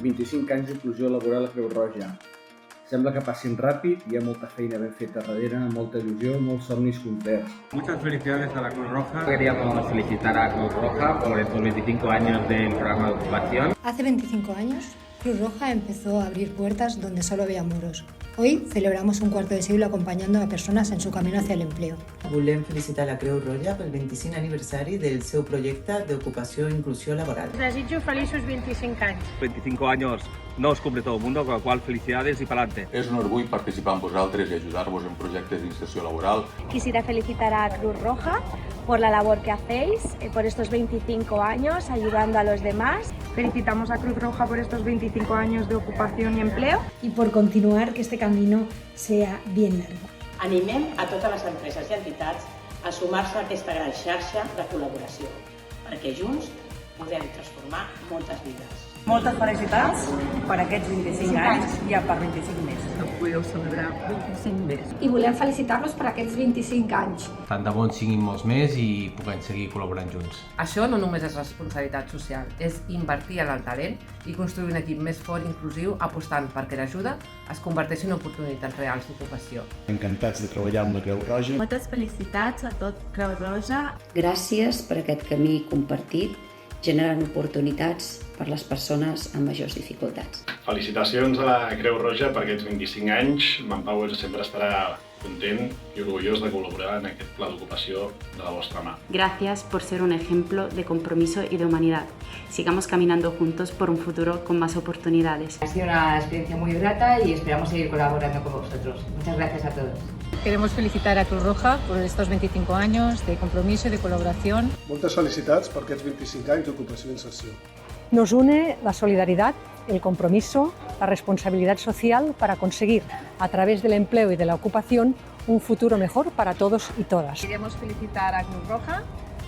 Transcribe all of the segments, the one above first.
25 anys d'inclusió laboral a Creu Roja. Sembla que passin ràpid, hi ha molta feina ben feta darrere, molta il·lusió, molts somnis complerts. Muchas felicidades a la Cruz Roja. Queríamos felicitar a Cruz Roja por estos 25 años del programa de ocupación. Hace 25 años, Cruz Roja empezó a abrir puertas donde solo había muros. Hoy celebramos un cuarto de siglo acompañando a personas en su camino hacia el empleo. Volem felicitar la Creu Roja pel 25 aniversari del seu projecte d'ocupació i inclusió laboral. Desitjo feliços 25 anys. 25 años no es cumple todo el mundo, con lo cual felicidades y para adelante. És un orgull participar amb vosaltres i ajudar-vos en projectes d'inserció laboral. Quisiera felicitar a Cruz Roja por la labor que hacéis, por estos 25 años ayudando a los demás. Felicitamos a Cruz Roja por estos 25 años de ocupación y empleo. Y por continuar que este camino sea bien largo. Animem a totes les empreses i entitats a sumar-se a aquesta gran xarxa de col·laboració, perquè junts podem transformar moltes vides. Moltes felicitats per aquests 25 anys i per 25 més. No podeu celebrar 25 més. I volem felicitar-los per aquests 25 anys. Tant de bo en siguin molts més i puguem seguir col·laborant junts. Això no només és responsabilitat social, és invertir en el talent i construir un equip més fort i inclusiu apostant perquè l'ajuda es converteixi en oportunitats reals d'ocupació. Encantats de treballar amb la Creu Roja. Moltes felicitats a tot Creu Roja. Gràcies per aquest camí compartit, generant oportunitats per les persones amb majors dificultats. Felicitacions a la Creu Roja per aquests 25 anys. Manpower sempre estarà content y orgulloso de colaborar en aquest pla d'ocupació de la vostra mà. Gracias por ser un ejemplo de compromiso y de humanidad. Sigamos caminando juntos por un futuro con más oportunidades. Ha sido una experiencia muy grata y esperamos seguir colaborando con vosotros. Muchas gracias a todos. Queremos felicitar a Cruz Roja por estos 25 años de compromiso y de colaboración. Moltes felicitats per aquests 25 anys d'ocupació i inserció. Nos une la solidaridad, el compromiso, la responsabilidad social para conseguir, a través del empleo y de la ocupación, un futuro mejor para todos y todas. Queremos felicitar a Cruz Roja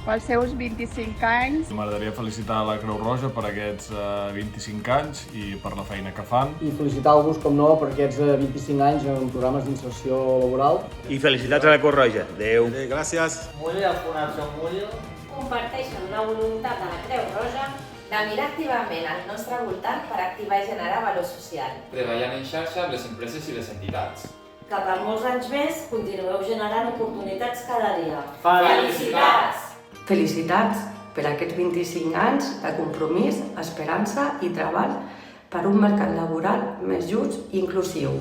pels seus 25 anys. M'agradaria felicitar la Creu Roja per aquests 25 anys i per la feina que fan. I felicitar-vos, com no, per aquests 25 anys en programes d'inserció laboral. I felicitats a la Creu Roja. Adéu. Gràcies. Molt bé, el Fundació Mullo. Comparteixen la voluntat de la Creu Roja de mirar activament al nostre voltant per activar i generar valor social. Treballant en xarxa amb les empreses i les entitats. Que per molts anys més continueu generant oportunitats cada dia. Felicitats! Felicitats per aquests 25 anys de compromís, esperança i treball per un mercat laboral més just i inclusiu.